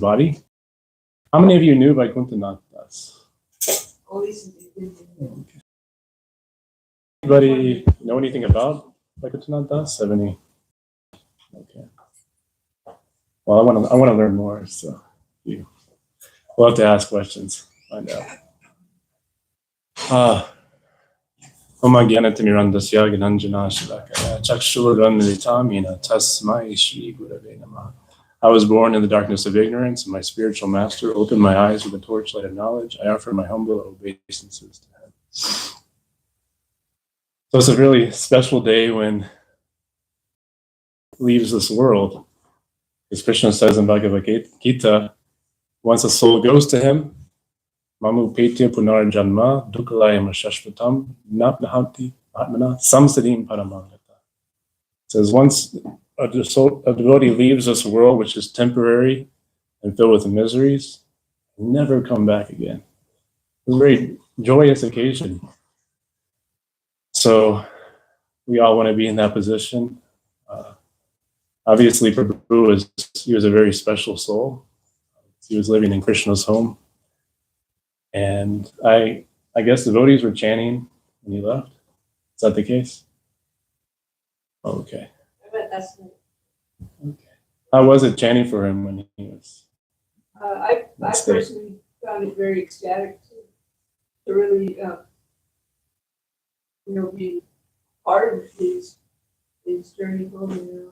body. How many of you knew Vaikuntanath Das? Anybody know anything about Vaikuntanath Das? Have any? Okay. Well, I want to learn more, so we'll have to ask questions. Find out. Om Gyanatimirandasya Gyananjana Shalakaya Chakshurunmilitamina Tasmai Shri Gurave Namah. I was born in the darkness of ignorance, and my spiritual master opened my eyes with the torchlight of knowledge. I offer my humble obeisances to him. So it's a really special day when he leaves this world. As Krishna says in Bhagavad Gita, once a soul goes to him, Mamu Petya Punar Janma Dukalayam Shashvatam Napnahanti Atmana Samsadim Paramangata. It says once a devotee leaves this world, which is temporary and filled with miseries, never come back again. It's a very joyous occasion. So we all want to be in that position. Obviously, Prabhu he was a very special soul. He was living in Krishna's home. And I guess devotees were chanting when he left. Is that the case? Oh, okay. Okay. How was it chanting for him when he was? I personally found it very ecstatic to really, be part of his journey home,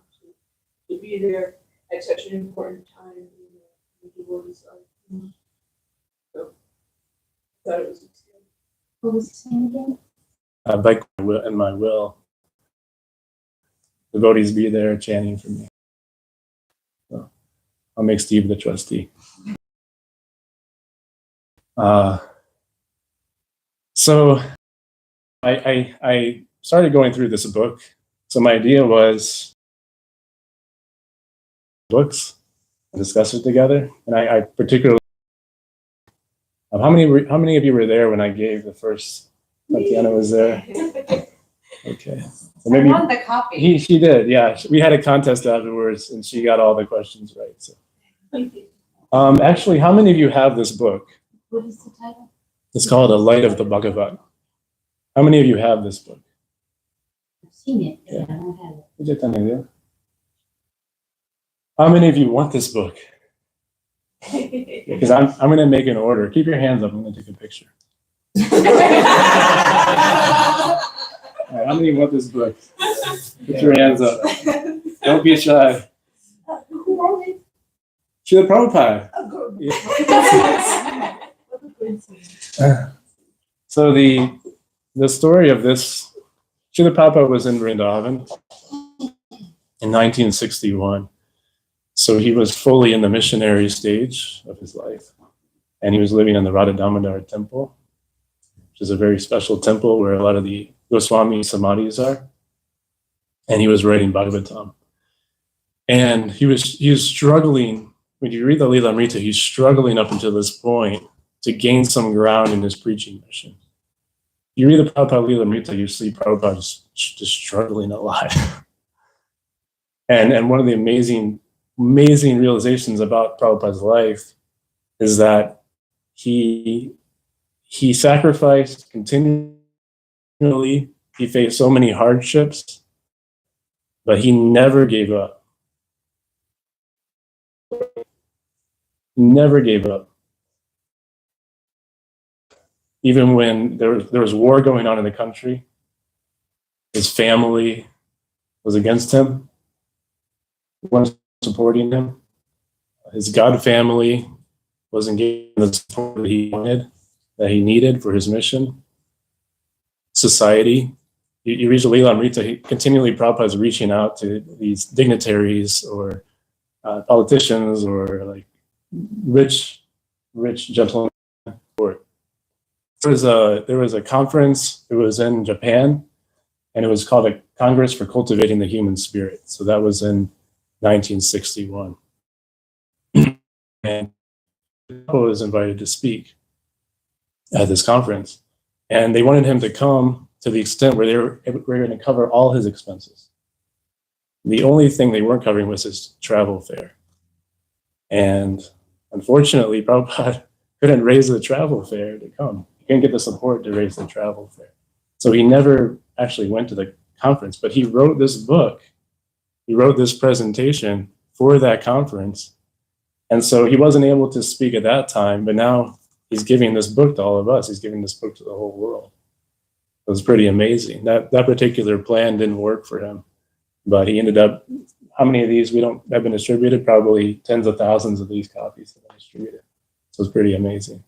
to be there at such an important time in the devotee's life. So I thought it was exciting. What was his name again? Like in my will, devotees be there chanting for me. So I'll make Steve the trustee. So I started going through this book. So my idea was books and discuss it together. And I particularly, how many of you were there when I gave the first? Tatiana was there. Okay. So maybe I won the copy. she did. Yeah, we had a contest afterwards, and she got all the questions right. So, actually, how many of you have this book? What is the title? It's called A Light of the Bhagavat. How many of you have this book? I've seen it, but Yeah. I don't have it. How many of you want this book? Because I'm going to make an order. Keep your hands up. I'm going to take a picture. All right, how many want this book? Put your hands up. Don't be shy. Who wrote it? Srila Prabhupada. So the story of this, Srila Prabhupada was in Vrindavan in 1961. So he was fully in the missionary stage of his life. And he was living in the Radha Damodar temple, which is a very special temple where a lot of the Goswami Samadhis are. And he was writing Bhagavatam. And he was struggling. When you read the Lila Amrita, he's struggling up until this point to gain some ground in his preaching mission. You read the Prabhupada Lila Amrita, you see Prabhupada just struggling a lot. And one of the amazing realizations about Prabhupada's life is that he sacrificed continually. He faced so many hardships, but he never gave up. Never gave up. Even when there was war going on in the country, his family was against him, wasn't supporting him. His God family wasn't giving the support that he wanted, that he needed for his mission. Society, you read the Lila Amrita, Prabhupada is reaching out to these dignitaries or politicians or like rich gentlemen. There was a conference. It was in Japan, and it was called a Congress for Cultivating the Human Spirit. So that was in 1961, and Prabhupada was invited to speak at this conference, and they wanted him to come to the extent where they were going to cover all his expenses. The only thing they weren't covering was his travel fare. And unfortunately, Prabhupada couldn't raise the travel fare to come. He couldn't get the support to raise the travel fare. So he never actually went to the conference, but he wrote this book. He wrote this presentation for that conference. And so he wasn't able to speak at that time, but now he's giving this book to all of us. He's giving this book to the whole world. It was pretty amazing. That particular plan didn't work for him, but he ended up, how many of these have been distributed? Probably tens of thousands of these copies have been distributed. So it's pretty amazing.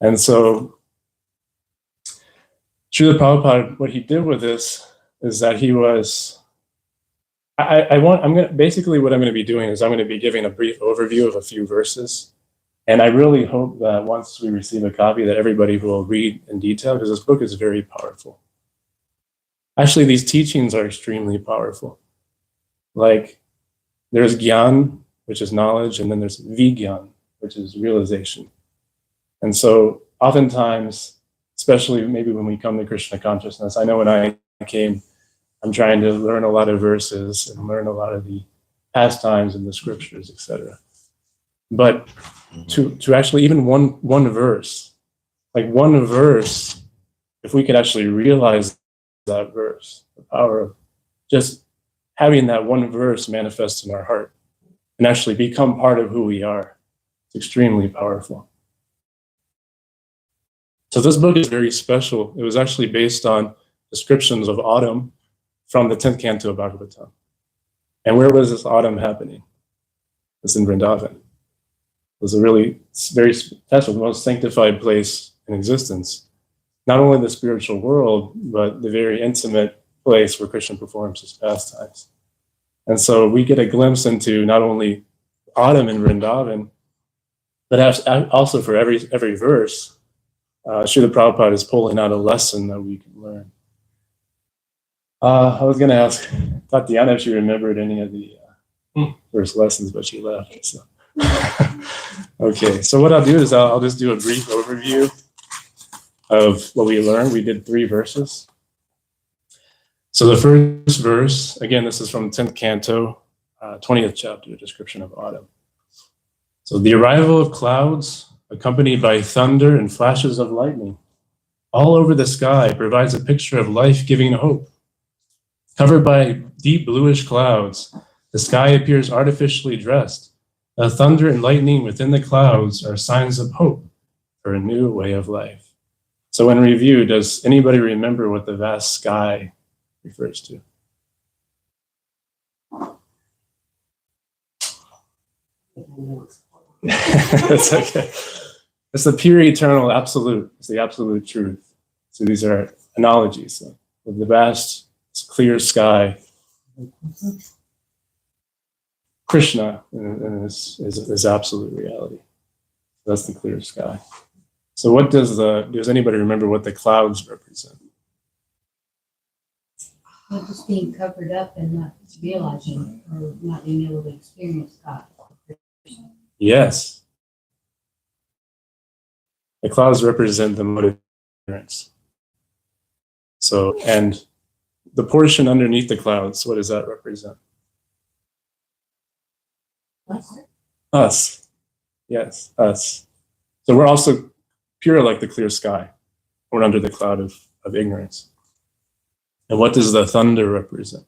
And so Srila Prabhupada, what he did with this is that he was, basically what I'm going to be doing is I'm going to be giving a brief overview of a few verses. And I really hope that once we receive a copy that everybody will read in detail, because this book is very powerful. Actually, these teachings are extremely powerful. Like, there's Gyan, which is knowledge, and then there's Vigyan, which is realization. And so oftentimes, especially maybe when we come to Krishna consciousness, I know when I came, I'm trying to learn a lot of verses and learn a lot of the pastimes and the scriptures, etc. But to actually even one verse, like one verse, if we could actually realize that verse, the power of just having that one verse manifest in our heart and actually become part of who we are, it's extremely powerful. So this book is very special. It was actually based on descriptions of autumn from the 10th canto of Bhagavatam. And where was this autumn happening? It's in Vrindavan. It was a really very special, the most sanctified place in existence. Not only the spiritual world, but the very intimate place where Krishna performs his pastimes. And so we get a glimpse into not only autumn in Vrindavan, but also for every verse, Srila Prabhupada is pulling out a lesson that we can learn. I was going to ask Tatiana if she remembered any of the first lessons, but she left. So. Okay, so what I'll do is I'll just do a brief overview of what we learned. We did 3 verses. So the first verse, again, this is from 10th canto, 20th chapter, description of autumn. So the arrival of clouds, accompanied by thunder and flashes of lightning, all over the sky provides a picture of life-giving hope. Covered by deep bluish clouds, the sky appears artificially dressed. The thunder and lightning within the clouds are signs of hope for a new way of life. So in review, does anybody remember what the vast sky refers to? That's okay. It's the pure eternal absolute. It's the absolute truth. So these are analogies of the vast clear sky. Krishna is absolute reality. That's the clear sky. So what does anybody remember what the clouds represent? Not just being covered up and not realizing or not being able to experience God. Yes. The clouds represent the mode of ignorance. So, and the portion underneath the clouds, what does that represent? Us. Yes, us. So we're also pure like the clear sky. We're under the cloud of ignorance. And what does the thunder represent?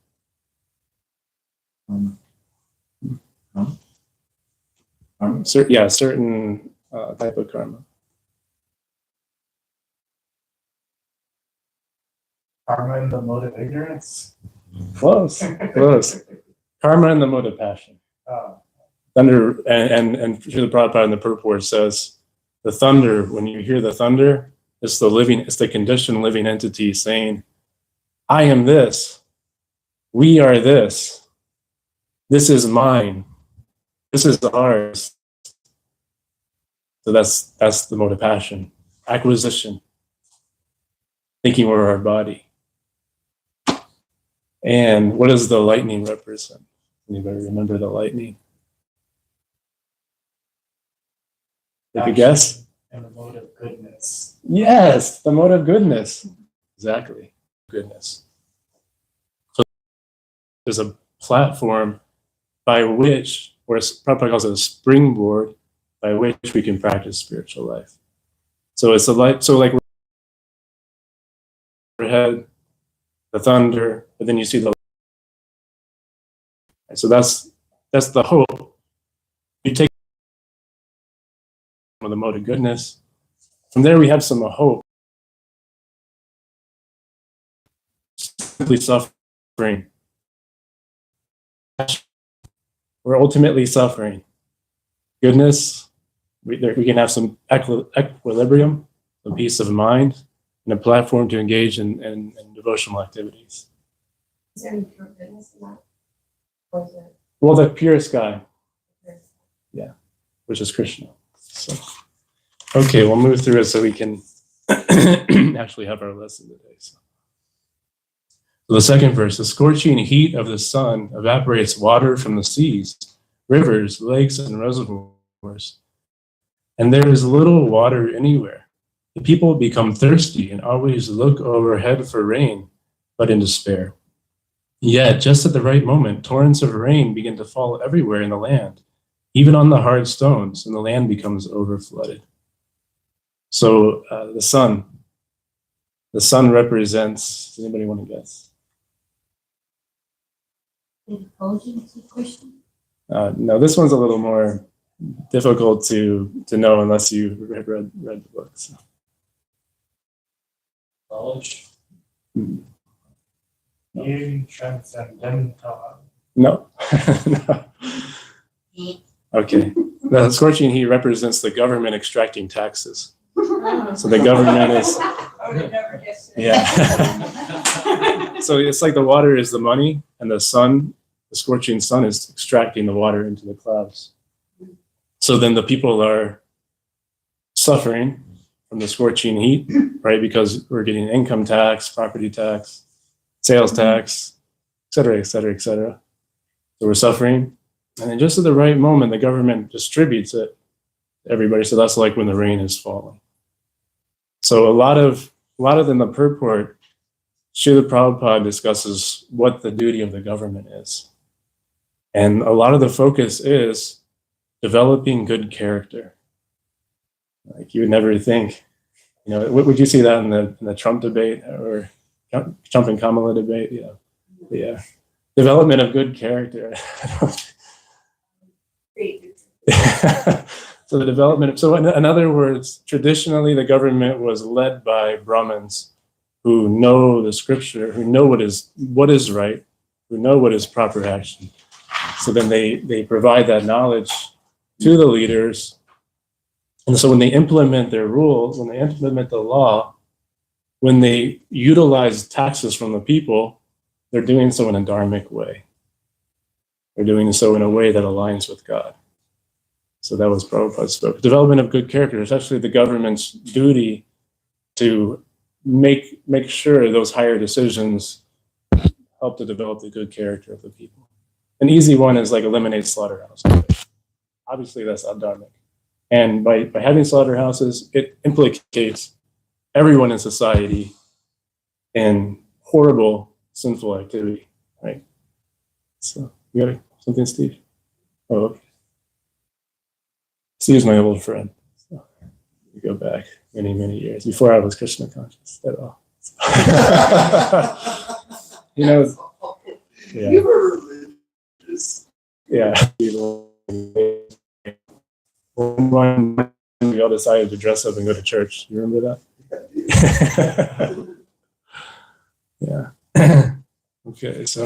Certain type of karma. Karma in the mode of ignorance? Close. Karma in the mode of passion. Thunder, and Srila Prabhupada in the purport says, the thunder, when you hear the thunder, it's the conditioned living entity saying, I am this, we are this is mine, this is ours. So that's the mode of passion, acquisition, thinking we're our body. And what does the lightning represent? Anybody remember the lightning? Take a guess? And the mode of goodness. Yes, the mode of goodness. Exactly, goodness. So there's a platform by which, or Prabhupada calls it a springboard, by which we can practice spiritual life. So it's a light, so like overhead, the thunder, but then you see the light. So that's the hope. You take the mode of goodness. From there we have some hope. Simply suffering. We're ultimately suffering. Goodness, we can have some equilibrium, some peace of mind, and a platform to engage in devotional activities. Is there any pure goodness in that? Or is it? Well, the purest guy, yeah, which is Krishna. So, okay, we'll move through it so we can actually have our lesson today. So the second verse, the scorching heat of the sun evaporates water from the seas, rivers, lakes, and reservoirs, and there is little water anywhere. The people become thirsty and always look overhead for rain, but in despair. Yet, just at the right moment, torrents of rain begin to fall everywhere in the land, even on the hard stones, and the land becomes overflooded. So the sun represents, does anybody want to guess? The effulgence of Krishna? No, this one's a little more difficult to know unless you have read the book. So. Knowledge. Hmm. Being transcendental. No. No. Okay. The scorching heat represents the government extracting taxes. So the government is, I would have never guessed that. yeah. So it's like the water is the money, and the sun, the scorching sun, is extracting the water into the clouds. So then the people are suffering from the scorching heat, right? Because we're getting income tax, property tax, sales tax, et cetera, et cetera, et cetera. So we're suffering. And then just at the right moment, the government distributes it to everybody. So that's like when the rain is falling. So a lot of in the purport, Srila Prabhupada discusses what the duty of the government is. And a lot of the focus is developing good character. Like you would never think, would you see that in the Trump debate or Trump and Kamala debate? Yeah. Development of good character. So the development. So in other words, traditionally the government was led by Brahmins who know the scripture, who know what is right, who know what is proper action. So then they provide that knowledge to the leaders. And so when they implement their rules, when they implement the law, when they utilize taxes from the people, they're doing so in a dharmic way. They're doing so in a way that aligns with God. So that was Prabhupada's spoke. Development of good character is actually the government's duty to make sure those higher decisions help to develop the good character of the people. An easy one is like eliminate slaughterhouse. Obviously that's not dharmic. And by having slaughterhouses, it implicates everyone in society in horrible, sinful activity, right? So, you got something, Steve? Oh, okay. Steve's my old friend. So we go back many, many years before I was Krishna conscious at all. Yeah. You were religious. Yeah. When we all decided to dress up and go to church. You remember that? Yeah. Okay, so.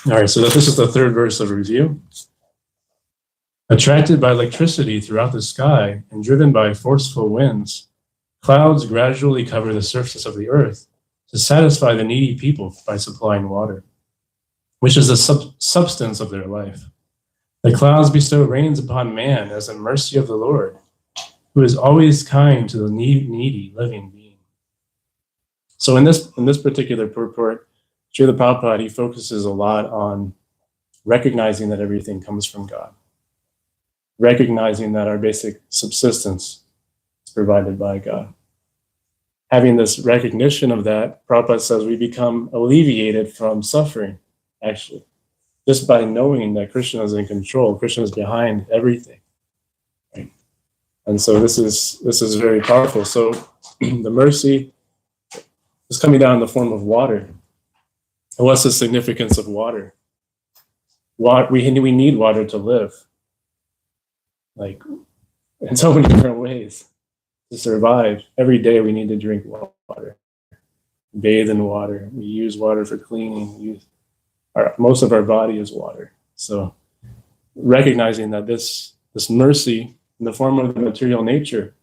All right, so this is the third verse of review. Attracted by electricity throughout the sky and driven by forceful winds, clouds gradually cover the surface of the earth to satisfy the needy people by supplying water, which is the substance of their life. The clouds bestow rains upon man as a mercy of the Lord, who is always kind to the needy living being. So in this particular purport, Srila Prabhupada, he focuses a lot on recognizing that everything comes from God, recognizing that our basic subsistence is provided by God. Having this recognition of that, Prabhupada says we become alleviated from suffering, actually. Just by knowing that Krishna is in control, Krishna is behind everything. And so this is very powerful. So the mercy is coming down in the form of water. And what's the significance of water? We need water to live, like in so many different ways to survive. Every day we need to drink water, bathe in water. We use water for cleaning. Most of our body is water. So recognizing that this mercy in the form of the material nature,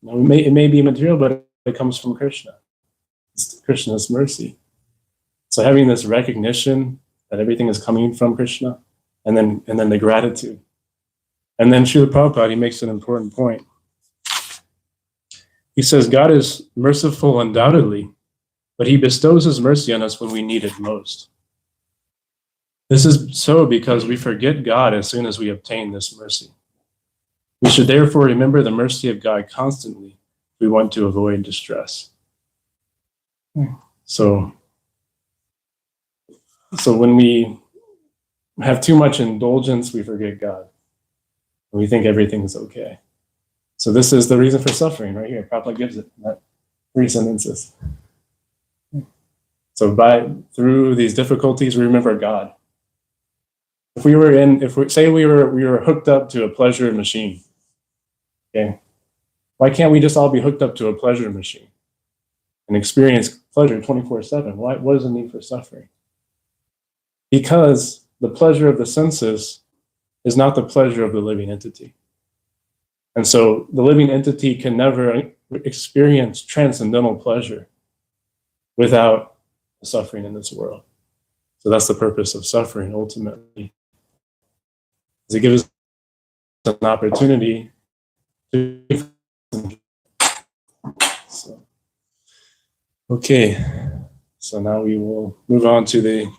it may be material, but it comes from Krishna. It's Krishna's mercy. So having this recognition that everything is coming from Krishna, and then the gratitude. And then Srila Prabhupada, he makes an important point. He says, God is merciful undoubtedly, but he bestows his mercy on us when we need it most. This is so because we forget God as soon as we obtain this mercy. We should therefore remember the mercy of God constantly if we want to avoid distress. So when we have too much indulgence, we forget God. And we think everything's okay. So this is the reason for suffering right here. Prabhupada gives it in that 3 sentences. So through these difficulties, we remember God. If we were hooked up to a pleasure machine, okay, why can't we just all be hooked up to a pleasure machine and experience pleasure 24/7? What is the need for suffering? Because the pleasure of the senses is not the pleasure of the living entity. And so the living entity can never experience transcendental pleasure without the suffering in this world. So that's the purpose of suffering ultimately. Is it gives us an opportunity to okay. So now we will move on to the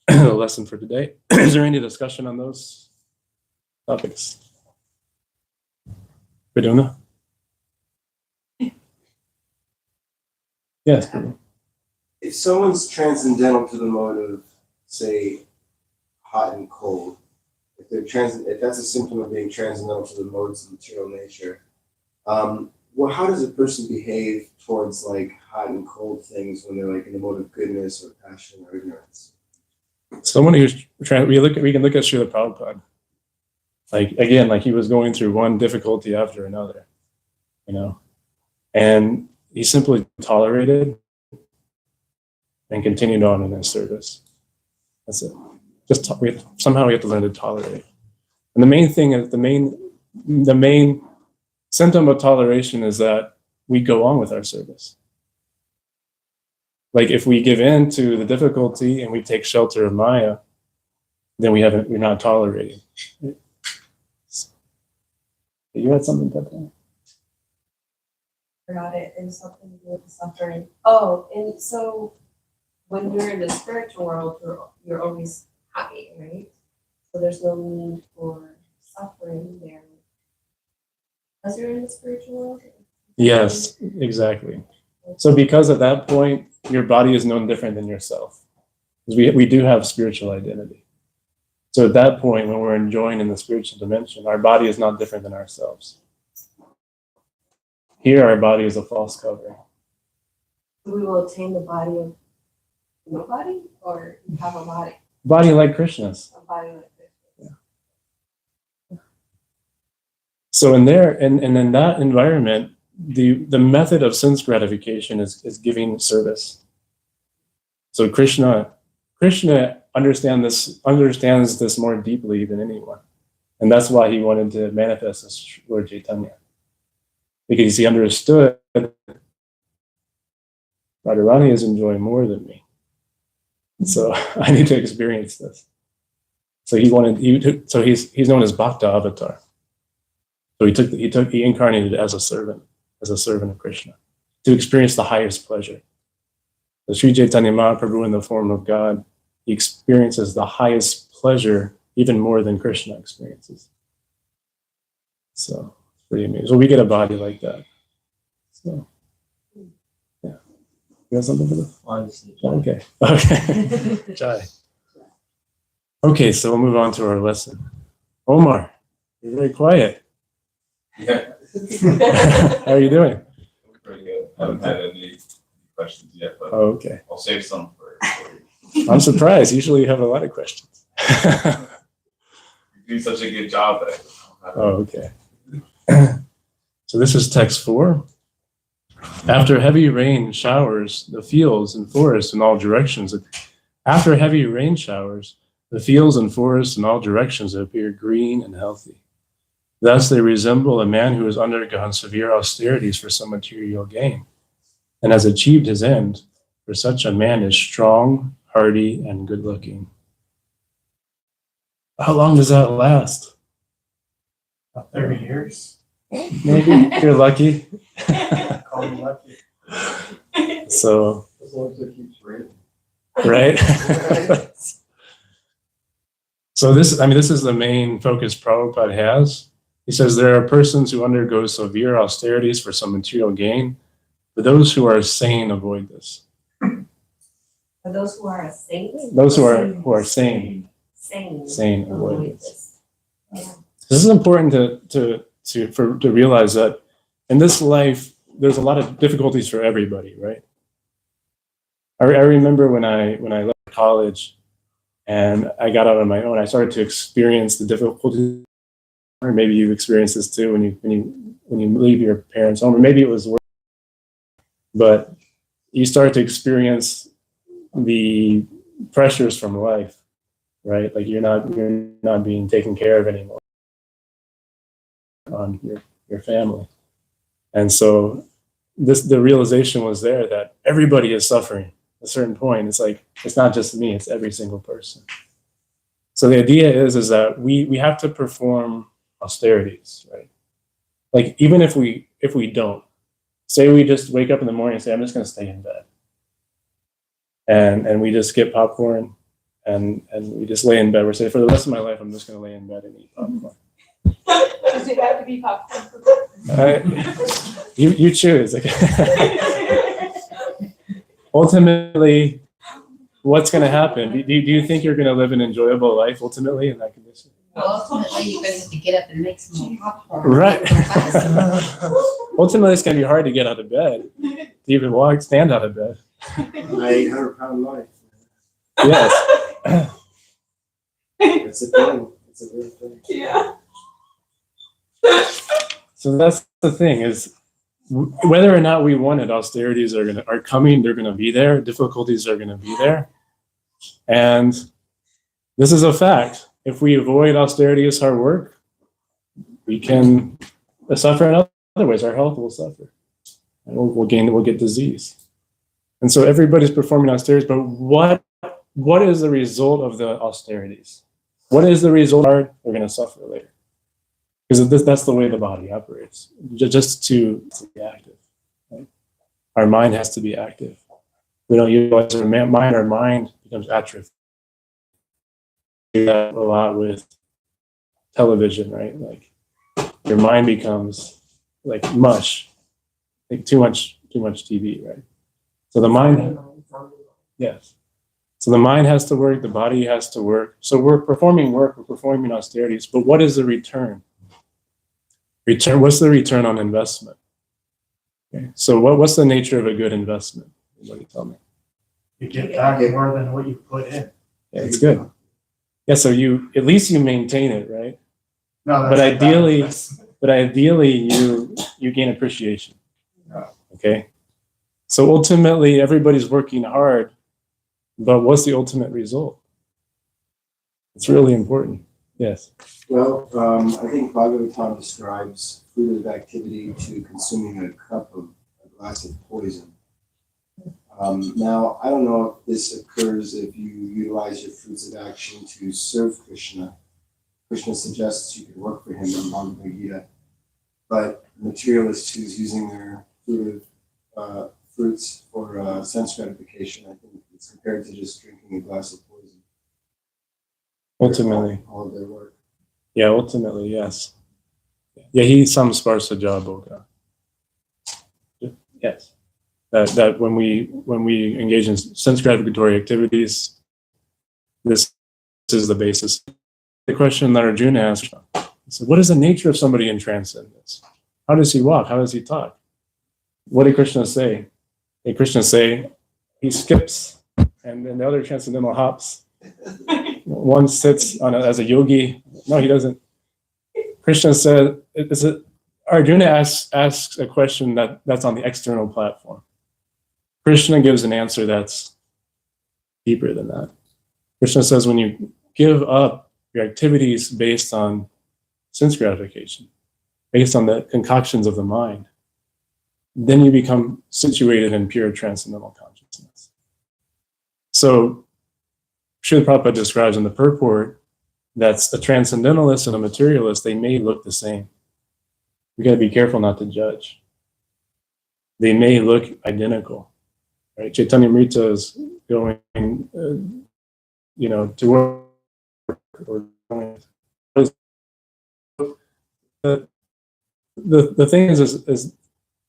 lesson for today. Is there any discussion on those topics? Viduna? Yes. If someone's transcendental to the mode of, say, hot and cold, if that's a symptom of being transcendental to the modes of material nature, well, how does a person behave towards like hot and cold things when they're like in the mode of goodness or passion or ignorance? Someone who's we can look at Srila Prabhupada. Like he was going through one difficulty after another, and he simply tolerated and continued on in his service. That's it. Somehow we have to learn to tolerate. And the main thing is the main symptom of toleration is that we go on with our service. Like if we give in to the difficulty and we take shelter of Maya, then we're not tolerating. You had something to say? Forgot it. It was something to do with the suffering. Oh, and so when you're in the spiritual world, you're always happy, right? So there's no need for suffering there. Because you're in the spiritual world? Yes, exactly. So because at that point, your body is known different than yourself. Because we do have spiritual identity. So at that point, when we're enjoying in the spiritual dimension, our body is not different than ourselves. Here, our body is a false covering. We will attain the body of nobody, or you have a body? Body like Krishna's. A body like this. Yeah. So in that environment, the method of sense gratification is giving service. So Krishna understands this more deeply than anyone. And that's why he wanted to manifest as Lord Chaitanya. Because he understood Radharani is enjoying more than me. So I need to experience this. So he's known as Bhakta Avatar. So he incarnated as a servant of Krishna, to experience the highest pleasure. The Sri Chaitanya Mahaprabhu in the form of God, he experiences the highest pleasure even more than Krishna experiences. So it's pretty amazing. So we get a body like that. So yeah. You got something for this? Okay. Jai. Okay, so we'll move on to our lesson. Omar, you're very quiet. Yeah. How are you doing? Pretty good. I haven't had any questions yet, but Oh, okay. I'll save some for you. I'm surprised. Usually you have a lot of questions. You do such a good job that Oh, okay. So this is text 4. After heavy rain showers the fields and forests in all directions. After heavy rain showers, the fields and forests in all directions appear green and healthy. Thus they resemble a man who has undergone severe austerities for some material gain and has achieved his end, for such a man is strong, hardy, and good-looking. How long does that last? About 30 years. Maybe, if you're lucky. Call me lucky. So, As long as it keeps raining. right? So this is the main focus Prabhupada has. He says there are persons who undergo severe austerities for some material gain, but those who are sane avoid this. For those who are sane. Those who are sane avoid this. Yeah. This is important to realize that in this life there's a lot of difficulties for everybody, right? I remember when I left college and I got out on my own, I started to experience the difficulties. Or maybe you've experienced this too when you leave your parents' home, or maybe it was work, but you start to experience the pressures from life, right? Like you're not being taken care of anymore on your family. And so the realization was there that everybody is suffering at a certain point. It's like, it's not just me, it's every single person. So the idea is that we have to perform austerities, right? Like even if we don't, say we just wake up in the morning and say, I'm just gonna stay in bed. And we just get popcorn and we just lay in bed. We're saying for the rest of my life, I'm just gonna lay in bed and eat popcorn. Does it have to be popcorn for breakfast? You choose. Ultimately, what's going to happen? Do you think you're going to live an enjoyable life ultimately in that condition? Well, ultimately, you're going to get up and make some more popcorn. Right. Ultimately, it's going to be hard to get out of bed, to even stand out of bed. My 800-pound life. Yes. It's a thing. It's a real thing. Yeah. So that's the thing is, whether or not we want it, austerities are coming. They're going to be there. Difficulties are going to be there, and this is a fact. If we avoid austerity as hard work, we can suffer in other ways. Our health will suffer, and we'll get disease. And so everybody's performing austerities, but what is the result of the austerities? What is the result? We're going to suffer later. Because that's the way the body operates, just to be active. Right? Our mind has to be active. We don't utilize our mind becomes atrophied. We do that a lot with television, right? Like your mind becomes like mush, like too much TV, right? So the mind, yes. So the mind has to work, the body has to work. So we're performing work, we're performing austerities, but what is the return? What's the return on investment? Okay. So what's the nature of a good investment? What do you tell me? You get back more than what you put in. Yeah, it's good. Yeah, so at least you maintain it, right? No, that's But a bad ideally- investment. But ideally you gain appreciation. Yeah. Okay. So ultimately everybody's working hard, but what's the ultimate result? It's really important. Yes. Well, I think Bhagavatam describes fruitive activity to consuming a glass of poison. Now, I don't know if this occurs if you utilize your fruits of action to serve Krishna. Krishna suggests you could work for him in Bhagavad Gita, but materialists who's using their fruits for sense gratification, I think it's compared to just drinking a glass of poison. Ultimately. All of their work. Yeah, ultimately, yes. Yeah, he samsparsa boga. Yes. That when we engage in sense gratificatory activities, this is the basis. The question that Arjuna asked, So what is the nature of somebody in transcendence? How does he walk? How does he talk? What did Krishna say? Did Krishna say he skips and then the other transcendental hops? One sits as a yogi. No, he doesn't. Krishna said, Arjuna asks a question that's on the external platform. Krishna gives an answer that's deeper than that. Krishna says when you give up your activities based on sense gratification, based on the concoctions of the mind, then you become situated in pure transcendental consciousness. So Srila Prabhupada describes in the purport that a transcendentalist and a materialist, they may look the same. We got to be careful not to judge. They may look identical. Right? Chaitanya Amrita is going, to work or going. The thing is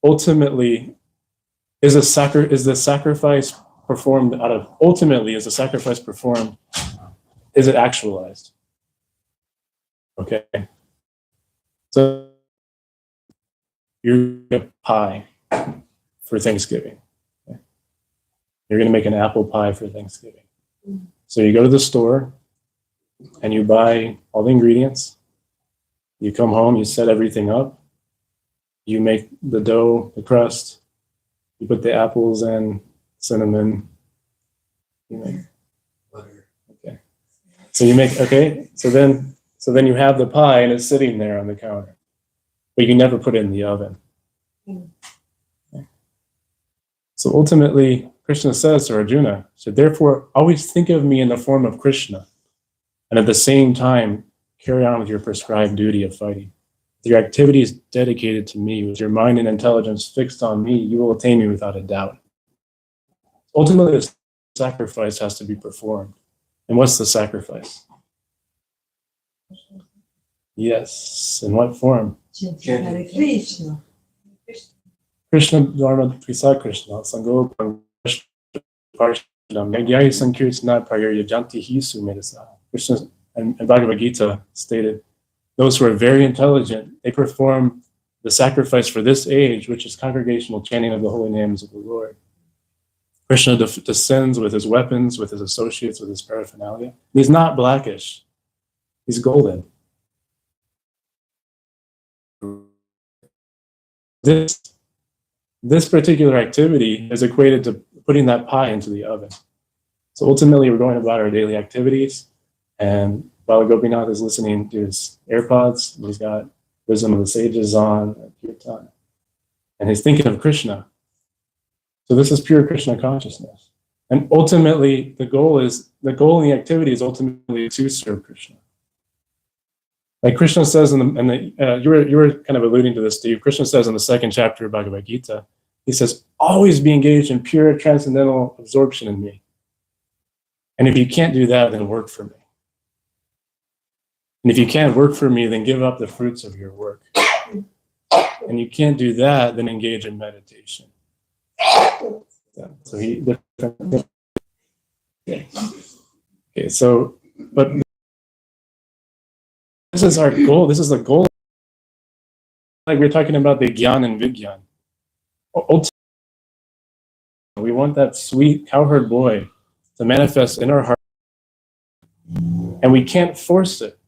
ultimately is the sacrifice performed out of ultimately is the sacrifice performed, is it actualized? Okay. So you're a pie for Thanksgiving. Okay? You're gonna make an apple pie for Thanksgiving. So you go to the store and you buy all the ingredients. You come home, you set everything up. You make the dough, the crust. You put the apples in, cinnamon. You make Butter. okay. So you make So then you have the pie and it's sitting there on the counter, but you never put it in the oven. Okay. So ultimately, Krishna says to Arjuna, so therefore, always think of me in the form of Krishna, and at the same time, carry on with your prescribed duty of fighting. With your activities dedicated to me, with your mind and intelligence fixed on me, you will attain me without a doubt. Ultimately, the sacrifice has to be performed. And what's the sacrifice? Yes. In what form? Krishna. Krishna Dharma Prisa Krishna Sango Parshanam Yagyayi Sankirtana Prayarya Janti Hisu Medasa. Krishna and Bhagavad Gita stated, those who are very intelligent, they perform the sacrifice for this age, which is congregational chanting of the holy names of the Lord. Krishna descends with his weapons, with his associates, with his paraphernalia. He's not blackish. He's golden. This particular activity is equated to putting that pie into the oven. So ultimately, we're going about our daily activities, and Bala Gopinath is listening to his AirPods, and he's got Wisdom of the Sages on, Kirtan, and he's thinking of Krishna. So this is pure Krishna consciousness. And ultimately, the goal in the activity is ultimately to serve Krishna. Like Krishna says you were kind of alluding to this, Steve. Krishna says in the second chapter of Bhagavad Gita, he says, always be engaged in pure transcendental absorption in me. And if you can't do that, then work for me. And if you can't work for me, then give up the fruits of your work. And you can't do that, then engage in meditation. So but this is our goal. This is the goal. Like we're talking about the Gyan and Vigyan. Ultimately, we want that sweet cowherd boy to manifest in our heart. And we can't force it,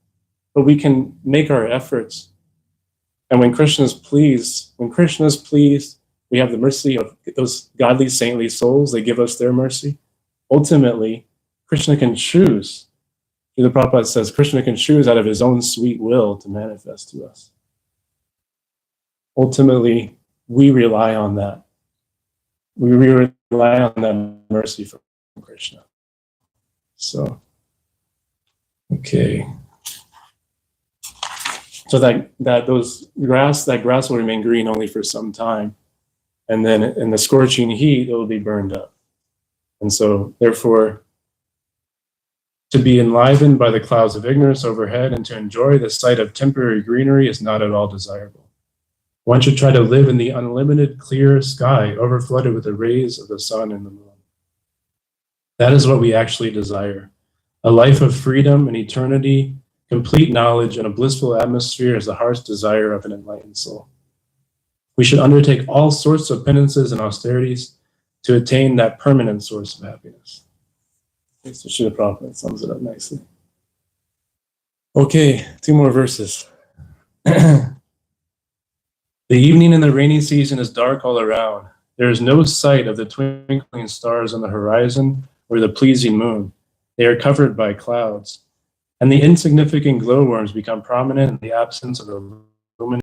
but we can make our efforts. And when Krishna is pleased, we have the mercy of those godly, saintly souls. They give us their mercy. Ultimately, Krishna can choose. The Prabhupada says Krishna can choose out of his own sweet will to manifest to us. Ultimately, we rely on that. We rely on that mercy from Krishna. So, okay. So that grass will remain green only for some time. And then in the scorching heat, it will be burned up. And so, therefore, to be enlivened by the clouds of ignorance overhead and to enjoy the sight of temporary greenery is not at all desirable. One should try to live in the unlimited clear sky, overflooded with the rays of the sun and the moon. That is what we actually desire. A life of freedom and eternity Complete knowledge and a blissful atmosphere is the heart's desire of an enlightened soul. We should undertake all sorts of penances and austerities to attain that permanent source of happiness. Okay, so Srila Prabhupada sums it up nicely. Okay, 2 more verses. The evening in the rainy season is dark all around. There is no sight of the twinkling stars on the horizon or the pleasing moon. They are covered by clouds. And the insignificant glowworms become prominent in the absence of the luminous.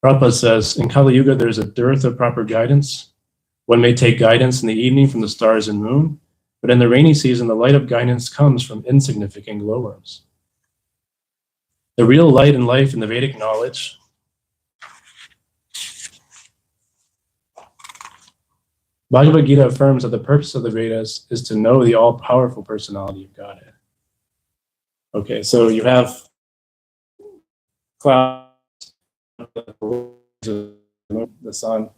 Prabhupada says, in Kali Yuga, there is a dearth of proper guidance. One may take guidance in the evening from the stars and moon, but in the rainy season, the light of guidance comes from insignificant glowworms. The real light and life in the Vedic knowledge Bhagavad Gita affirms that the purpose of the Vedas is to know the all-powerful personality of Godhead. Okay, so you have clouds, the sun,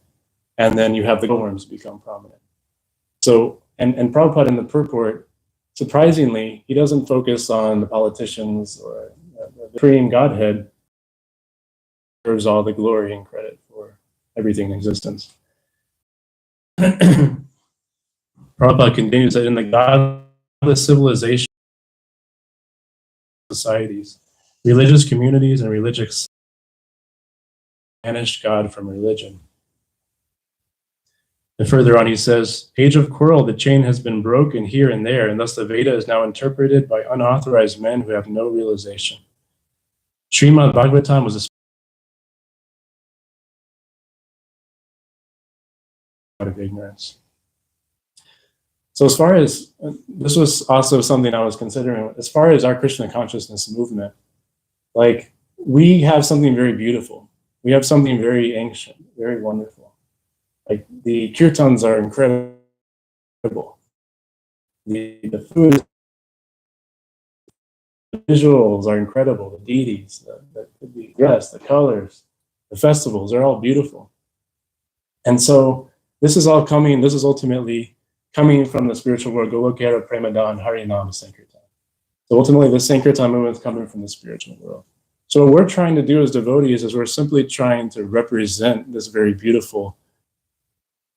and then you have the glowworms become prominent. So, and Prabhupada in the purport, surprisingly, he doesn't focus on the politicians or the Supreme Godhead, deserves all the glory and credit for everything in existence. Prabhupada continues that in the godless civilization, societies, religious communities, and religious banished God from religion. And further on, he says, age of quarrel, the chain has been broken here and there, and thus the Veda is now interpreted by unauthorized men who have no realization. Srimad Bhagavatam was a of ignorance. So as far as, this was also something I was considering, as far as our Krishna consciousness movement, like we have something very beautiful. We have something very ancient, very wonderful. Like the kirtans are incredible. The food, the visuals are incredible. The deities, the dress, the colors, the festivals are all beautiful. And so this is all coming, this is ultimately coming from the spiritual world, Golokera Premadan Harinam Sankirtan. So ultimately the Sankirtan movement is coming from the spiritual world. So what we're trying to do as devotees is we're simply trying to represent this very beautiful,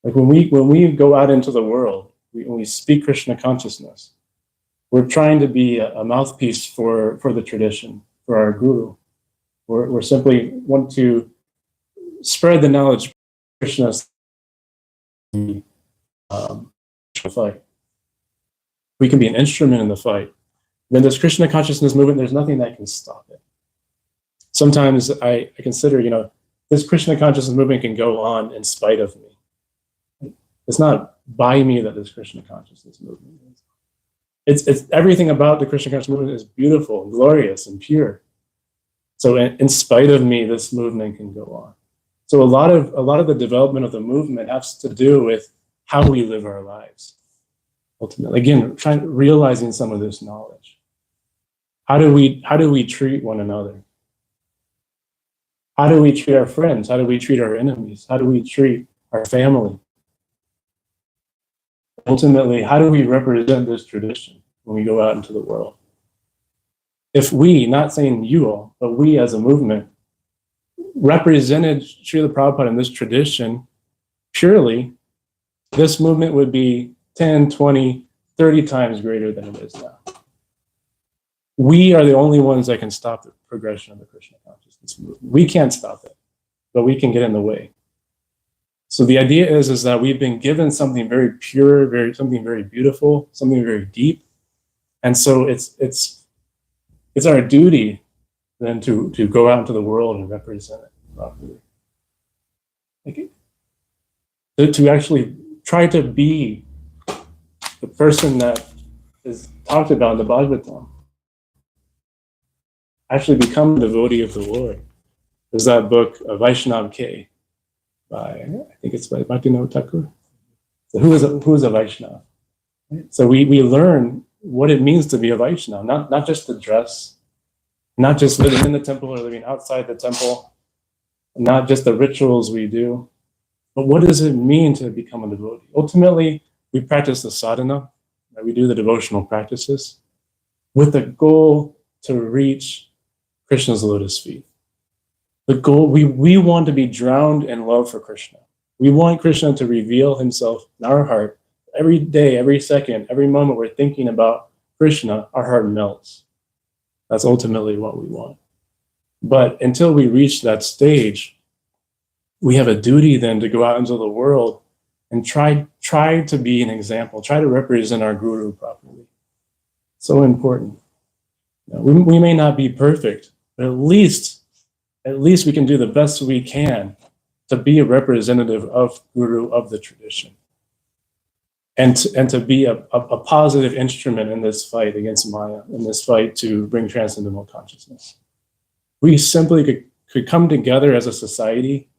like when we go out into the world, when we speak Krishna consciousness, we're trying to be a mouthpiece for the tradition, for our guru. We're simply want to spread the knowledge of Krishna fight. We can be an instrument in the fight. Then this Krishna consciousness movement, there's nothing that can stop it. Sometimes I consider, this Krishna consciousness movement can go on in spite of me. It's not by me that this Krishna consciousness movement is. It's everything about the Krishna consciousness movement is beautiful, and glorious, and pure. So in spite of me, this movement can go on. So a lot of the development of the movement has to do with how we live our lives. Ultimately, again, realizing some of this knowledge. How do we treat one another? How do we treat our friends? How do we treat our enemies? How do we treat our family? Ultimately, how do we represent this tradition when we go out into the world? If we, not saying you all, but we as a movement, represented Srila Prabhupada in this tradition purely, this movement would be 10, 20, 30 times greater than it is now. We are the only ones that can stop the progression of the Krishna consciousness movement. We can't stop it, but we can get in the way. So the idea is that we've been given something very pure, something very beautiful, something very deep. And so it's our duty then to go out into the world and represent it properly. To actually try to be the person that is talked about in the Bhagavatam. Actually become a devotee of the Lord. There's that book, Vaishnav K, I think it's by Bhaktivinoda Thakur. So who is a Vaishnav? So we learn what it means to be a Vaishnav, not just the dress, not just living in the temple or living outside the temple, not just the rituals we do, but what does it mean to become a devotee? Ultimately, we practice the sadhana, we do the devotional practices with the goal to reach Krishna's lotus feet. The goal, we want to be drowned in love for Krishna. We want Krishna to reveal himself in our heart. Every day, every second, every moment we're thinking about Krishna, our heart melts. That's ultimately what we want. But until we reach that stage, we have a duty then to go out into the world and try to be an example, try to represent our guru properly. So important. We may not be perfect, but at least we can do the best we can to be a representative of guru, of the tradition, and to be a positive instrument in this fight against Maya, in this fight to bring transcendental consciousness. We simply could come together as a society,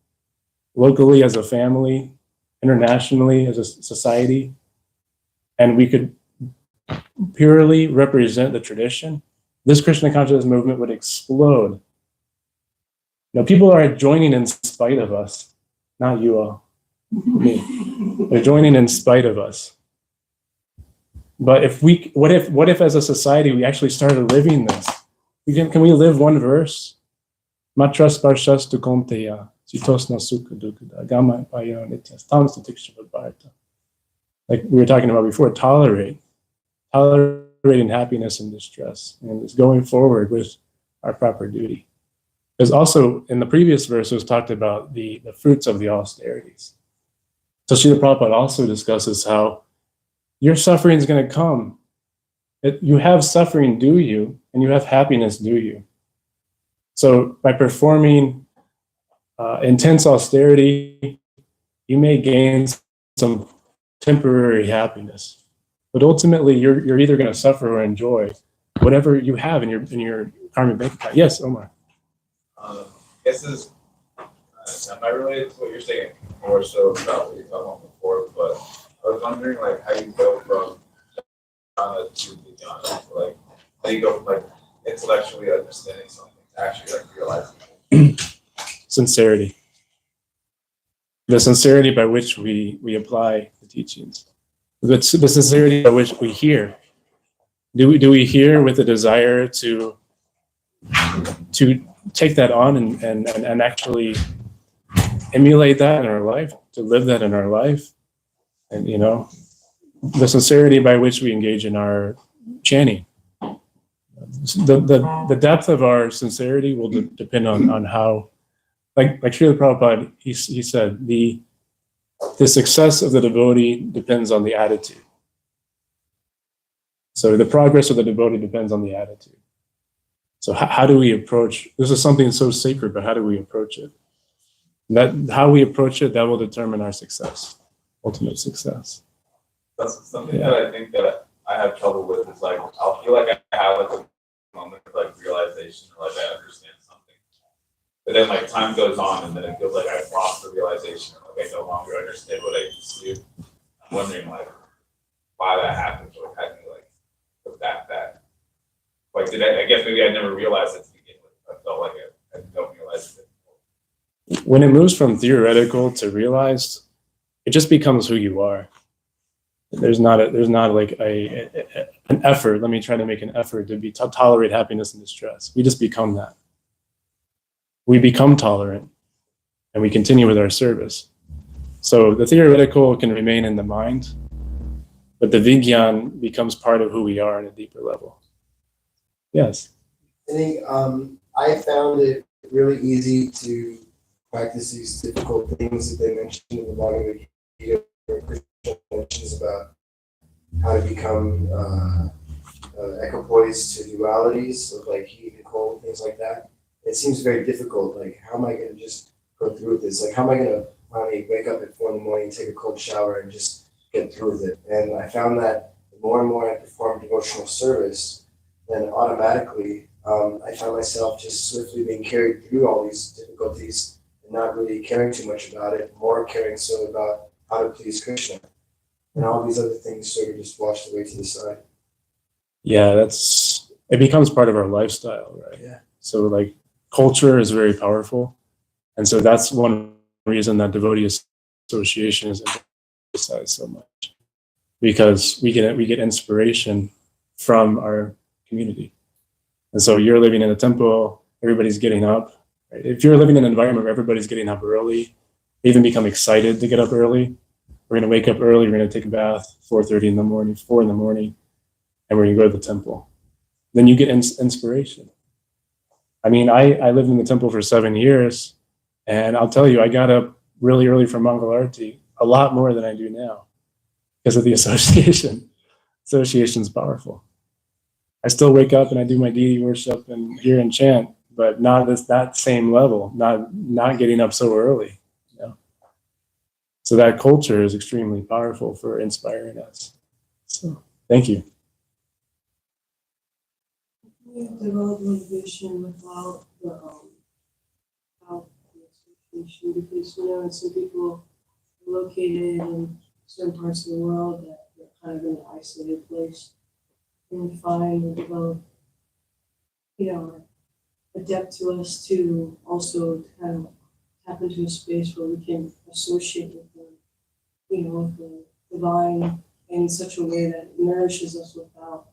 locally as a family, internationally as a society, and we could purely represent the tradition. This Krishna consciousness movement would explode. Now, people are joining in spite of us, not you all, me. They're joining in spite of us. But what if as a society we actually started living this? Can we live one verse? Matras parshas tu konteya, citos na sukha dukkha, gama payo nityas, tam satiksha bharta. Like we were talking about before, tolerating happiness and distress, and just going forward with our proper duty. Because also in the previous verse it was talked about the fruits of the austerities. So Srila Prabhupada also discusses how your suffering is going to come. You have suffering due you, and you have happiness due you. So by performing intense austerity, you may gain some temporary happiness, but ultimately you're either going to suffer or enjoy whatever you have in your karmic bank account. Yes, Omar. This is, am I related to what you're saying? More so about what you talked about before, but I was wondering like how you go from jhana to vijnana, like how you go from like intellectually understanding something to actually like realizing it. Sincerity. The sincerity by which we apply the teachings. The sincerity by which we hear. Do we hear with a desire to take that on and actually emulate that in our life, to live that in our life? And the sincerity by which we engage in our chanting. The depth of our sincerity will depend on how, like Srila Prabhupada, he said, the success of the devotee depends on the attitude. So the progress of the devotee depends on the attitude. So how do we approach, this is something so sacred, but how do we approach it? How we approach it, that will determine our success, ultimate success. That's something that I think that I have trouble with is like, I'll feel like I have like a moment of like realization or like I understand something. But then like time goes on and then it feels like I've lost the realization or like I no longer understand what I used to do. I'm wondering like why that happens or how do you like put that back? Like I guess maybe I never realized it to begin with. I felt like I don't realize it. When it moves from theoretical to realized, it just becomes who you are. There's not like an effort. Let me try to make an effort to tolerate happiness and distress. We just become that. We become tolerant, and we continue with our service. So the theoretical can remain in the mind, but the Vigyan becomes part of who we are on a deeper level. Yes. I think I found it really easy to practice these difficult things that they mentioned in the Bhagavad Gita, where Krishna mentions about how to become equipoised to dualities of like heat and cold, things like that. It seems very difficult. Like, how am I going to just go through with this? Like, how am I going to finally wake up at 4 a.m, take a cold shower, and just get through with it? And I found that the more and more I perform devotional service, then automatically I found myself just swiftly being carried through all these difficulties and not really caring too much about it, more caring so about how to please Krishna. And all these other things sort of just washed away to the side. Yeah, it becomes part of our lifestyle, right? Yeah. So like culture is very powerful. And so that's one reason that devotee association is emphasized so much, because we get inspiration from our community. And so you're living in a temple, everybody's getting up. Right? If you're living in an environment where everybody's getting up early, they even become excited to get up early. We're going to wake up early, we're going to take a bath, 4:30 in the morning, 4 in the morning, and we're going to go to the temple. Then you get inspiration. I mean, I lived in the temple for 7 years, and I'll tell you, I got up really early for Mongol Arti, a lot more than I do now because of the association. Association's powerful. I still wake up and I do my deity worship and hear and chant, but not that same level, not getting up so early. You know? So that culture is extremely powerful for inspiring us. So thank you. You develop motivation without without the association, because you know some people are located in certain parts of the world that they're kind of in an isolated place, and find and develop, you know, adapt to us to also kind of tap into a space where we can associate with them, you know, with the divine in such a way that nourishes us without.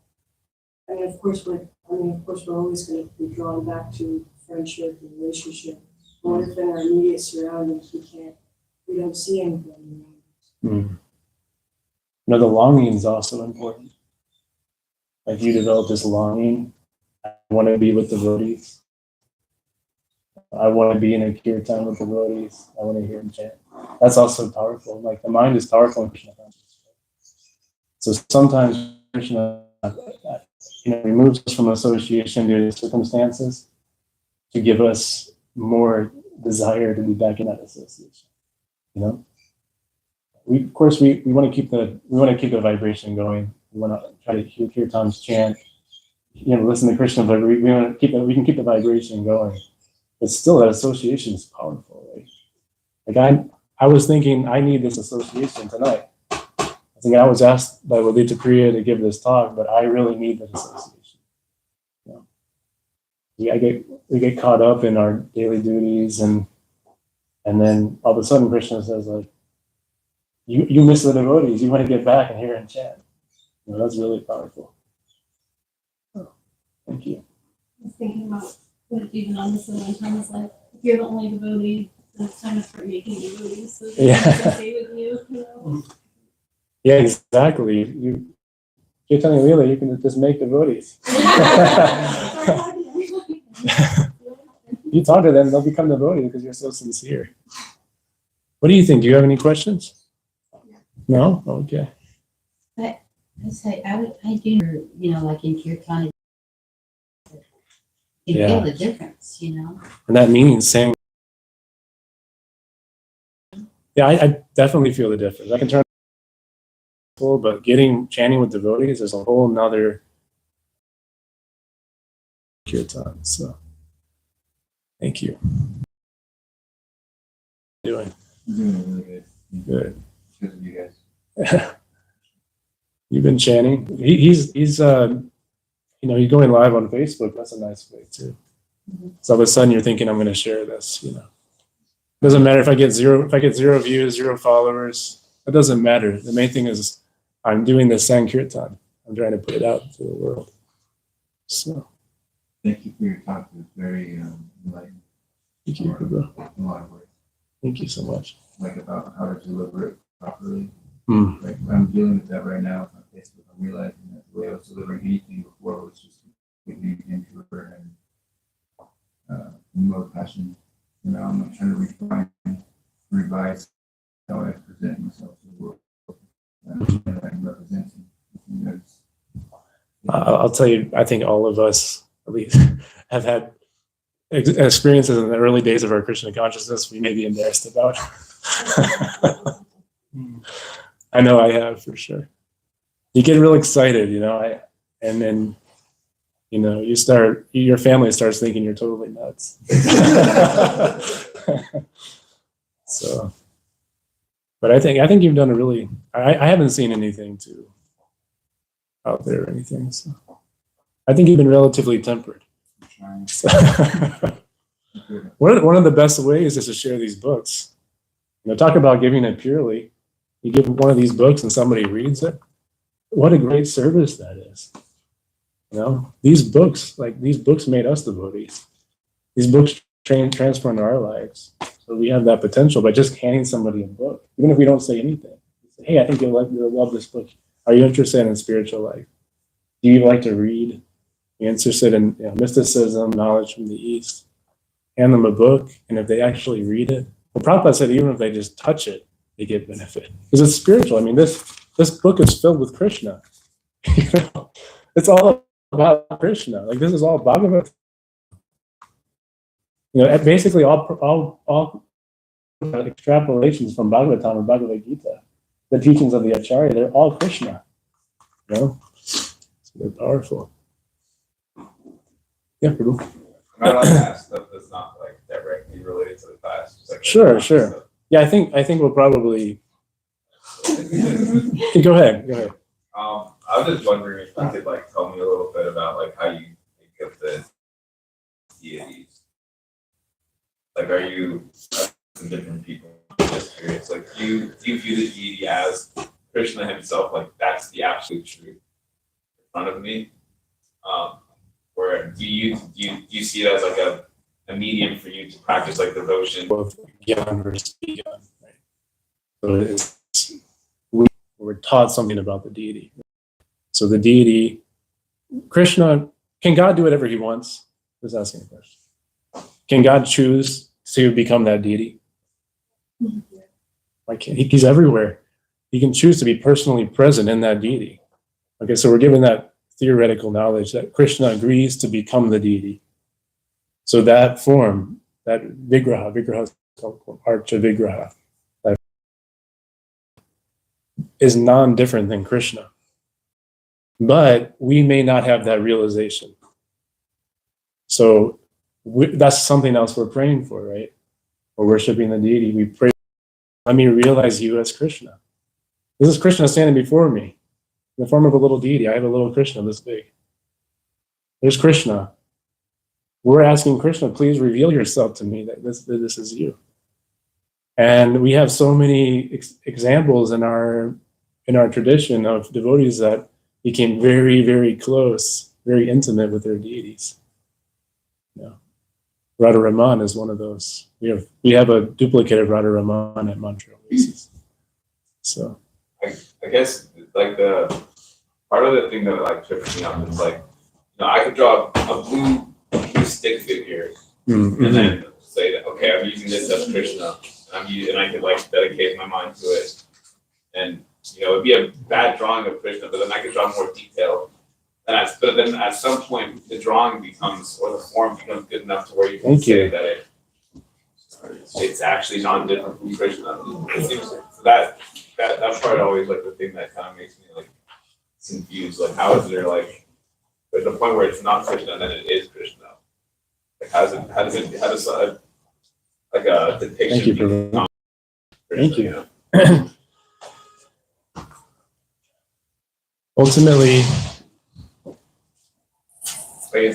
I mean, of course, we're always going to be drawn back to friendship and relationship. But within our immediate surroundings, we don't see anybody. Mm. You know, the longing is also important. Like you develop this longing. I want to be with the devotees. I want to be in a kirtan with the devotees. I want to hear them chant. That's also powerful. Like the mind is powerful in Krishna consciousness. So sometimes Krishna, removes us from association due to circumstances to give us more desire to be back in that association. You know, we want to keep the vibration going. We want to try to hear kirtans chant. Listen to Krishna, but we want to we can keep the vibration going. But still, that association is powerful, right? Like I was thinking, I need this association tonight. I think I was asked by Wadita Priya to give this talk, but I really need that association. We get caught up in our daily duties, and then all of a sudden Krishna says, like, you miss the devotees. You want to get back and hear and chant. That's really powerful. Oh, thank you. I was thinking about even on this one time, it's like, if you're the only devotee, then it's time to start making devotees so that they can stay with you, you know? Yeah, exactly. You're telling me, really, you can just make devotees. You talk to them, they'll become devotees because you're so sincere. What do you think? Do you have any questions? No? Okay. I say, I do, like in kirtan, you feel the difference, And that means saying, yeah, I definitely feel the difference. I can turn, but chanting with devotees is a whole nother kirtan. So, thank you. Doing Doing really good. good. Because of you guys. You've been chanting. He's he's going live on Facebook. That's a nice way too. So all of a sudden you're thinking, I'm going to share this. Doesn't matter if I get zero views, 0 followers. That doesn't matter. The main thing is I'm doing this Sankirtan. I'm trying to put it out to the world. So Thank you for your talk. It was very enlightening. thank you, Prabhu. In a lot of ways. Thank you so much. Like about how to deliver it properly. Mm. Like I'm dealing with that right now with my Facebook. I'm realizing that the way I was delivering anything before was just completely impure and more passion. I'm not trying to refine, revise how I present myself to the world. And I'm representing. I'll tell you, I think all of us, at least, have had experiences in the early days of our Krishna consciousness we may be embarrassed about. I know I have, for sure. You get real excited, and then, your family starts thinking you're totally nuts. So, but I think you've done a really, I haven't seen anything out there or anything. So I think you've been relatively tempered. So, one of the best ways is to share these books. Talk about giving it purely. You give one of these books and somebody reads it. What a great service that is. You know, these books made us devotees. These books transform our lives. So we have that potential by just handing somebody a book, even if we don't say anything. Say, hey, I think you'll love this book. Are you interested in spiritual life? Do you like to read? Are you interested in mysticism, knowledge from the East? Hand them a book, and if they actually read it, well, Prabhupada said even if they just touch it, they get benefit because it's spiritual. I mean, this book is filled with Krishna. You know, it's all about Krishna. Like this is all Bhagavad. You know, basically all extrapolations from Bhagavatam or Bhagavad Gita, the teachings of the Acharya, they're all Krishna. You know, so they're powerful. Yeah, Prabhu. I'm not allowed to ask stuff that's not like directly related to the class. Just like Sure. Yeah, I think we'll probably go ahead. I was just wondering if you could like tell me a little bit about like how you think of the deities. Like, are you different people? I'm just curious. Like, do you view the deity as Krishna himself? Like, that's the absolute truth in front of me. Or do you see it as like a medium for you to practice like devotion? Both Gyan versus Gyan, right? So it is, we're taught something about the deity. So the deity, Krishna, can God do whatever he wants? Who's asking a question? Can God choose to become that deity? Like he's everywhere. He can choose to be personally present in that deity. Okay, so we're given that theoretical knowledge that Krishna agrees to become the deity. So that form, that vigraha is called archa vigraha, that is non-different than Krishna. But we may not have that realization. So that's something else we're praying for, right? We're worshiping the deity. We pray, let me realize you as Krishna. This is Krishna standing before me in the form of a little deity. I have a little Krishna this big. There's Krishna. We're asking Krishna, please reveal yourself to me that this is you. And we have so many examples in our tradition of devotees that became very, very close, very intimate with their deities. Yeah. Radha Raman is one of those. We have a duplicate of Radha Raman at Mantra Oasis. So I guess like the part of the thing that like trips me up is like, I could draw a blue stick figure and then say that okay, I'm using this as Krishna, and I could like dedicate my mind to it, and it'd be a bad drawing of Krishna, but then I could draw more detail. But then at some point, the drawing becomes, or the form becomes good enough to where you can say that it's actually non-different from Krishna. It seems that part always like the thing that kind of makes me like confused. Like, how is there like there's a point where it's not Krishna and then it is Krishna? Like, how does like a depiction? Thank you for Thank you.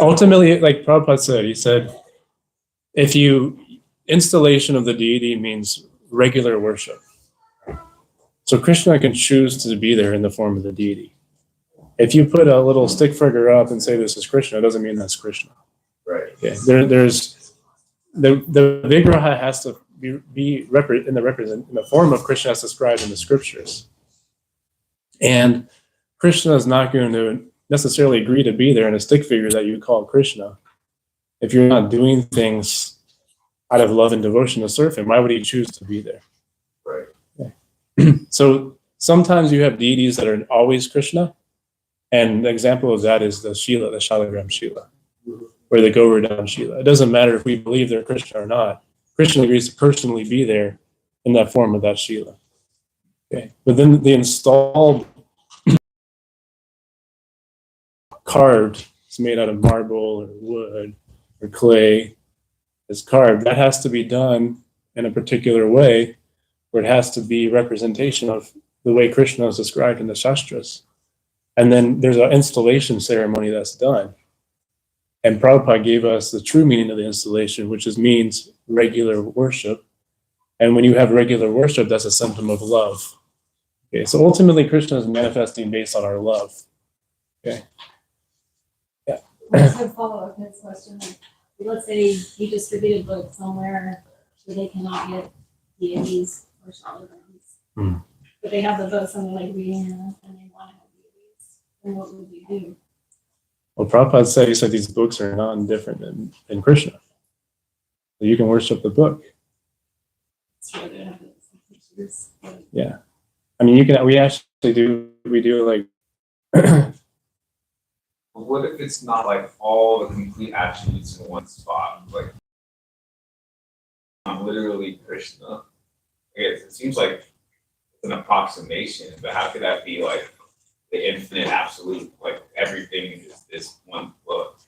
Ultimately, like Prabhupada said, he said, installation of the deity means regular worship. So Krishna can choose to be there in the form of the deity. If you put a little stick figure up and say this is Krishna, it doesn't mean that's Krishna. Right. Okay. There's the vigraha has to be in the form of Krishna as described in the scriptures. And Krishna is not going to necessarily agree to be there in a stick figure that you call Krishna. If you're not doing things out of love and devotion to serve him, why would he choose to be there? Right. Okay. So sometimes you have deities that are always Krishna. And the example of that is the Shalagram Shila, or the Govardhan Shila. It doesn't matter if we believe they're Krishna or not. Krishna agrees to personally be there in that form of that Shila. Okay. But then the installed carved, it's made out of marble or wood or clay, is carved. That has to be done in a particular way, where it has to be representation of the way Krishna is described in the Shastras. And then there's an installation ceremony that's done. And Prabhupada gave us the true meaning of the installation, which means regular worship. And when you have regular worship, that's a symptom of love. Okay, so ultimately Krishna is manifesting based on our love. Okay. I just have a follow-up to this question. Like, let's say you distribute a book somewhere where they cannot get deities or charlatans. Hmm. But they have the book somewhere like reading and they want to have deities. Then what would you do? Well, Prabhupada said, he said these books are not different than Krishna. So you can worship the book. So they have some pictures. Yeah. I mean, we actually do, like, But what if it's not like all the complete attributes in one spot? Like, literally Krishna. I guess it seems like it's an approximation, but how could that be like the infinite absolute? Like everything is this one book.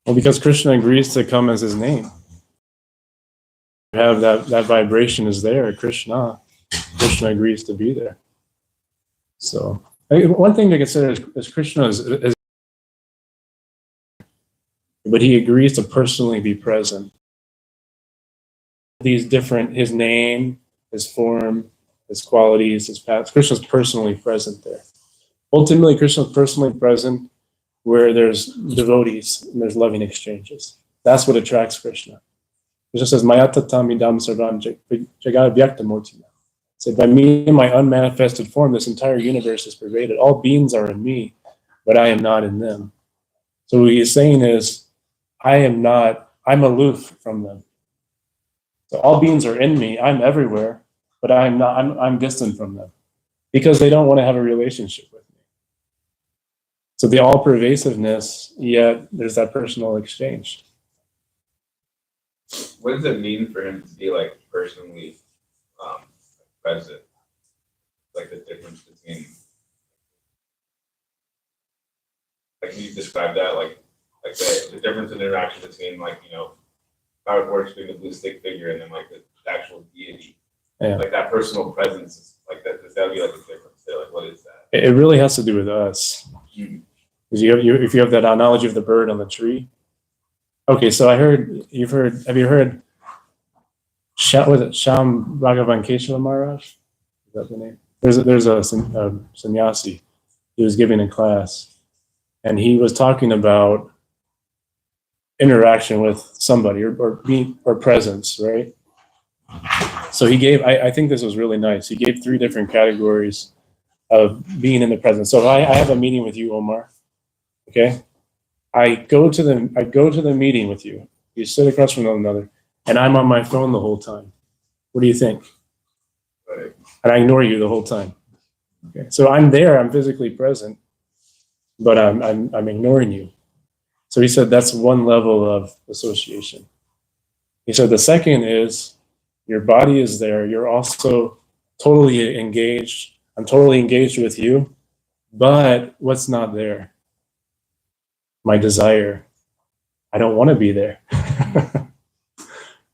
well, because Krishna agrees to come as his name. Have that vibration is there, Krishna agrees to be there. So one thing to consider is Krishna is, but he agrees to personally be present. These different, his name, his form, his qualities, his paths, Krishna's personally present there. Ultimately, Krishna's personally present where there's devotees and there's loving exchanges. That's what attracts Krishna. Krishna says, Maya tatam idam sarvam jagad vyaktamurtina. So by me in my unmanifested form, this entire universe is pervaded. All beings are in me, but I am not in them. So what he's saying is, I'm aloof from them. So all beings are in me, I'm everywhere, but I'm distant from them because they don't want to have a relationship with me. So the all pervasiveness, yet there's that personal exchange. What does it mean for him to be like personally present? Like the difference between, like, can you describe that? Like the difference in interaction between, like, you know, how it works between the blue stick figure and then like the actual deity. Yeah. Like that personal presence is like that. There's gotta be like a difference there. Like, what is that? It really has to do with us. Because if you have that analogy of the bird on the tree. Okay, so have you heard was it Sham Bhagavan Keshala Maharaj? Is that the name? There's a sannyasi. He was giving a class, and he was talking about interaction with somebody or presence, right? So he gave, I think this was really nice. He gave 3 different categories of being in the presence. So I have a meeting with you, Omar. Okay, I go to the meeting with you. You sit across from one another, and I'm on my phone the whole time. What do you think? Right. And I ignore you the whole time. Okay, so I'm there. I'm physically present, but I'm ignoring you. So he said that's one level of association. He said the second is your body is there. You're also totally engaged. I'm totally engaged with you, but what's not there? My desire. I don't want to be there.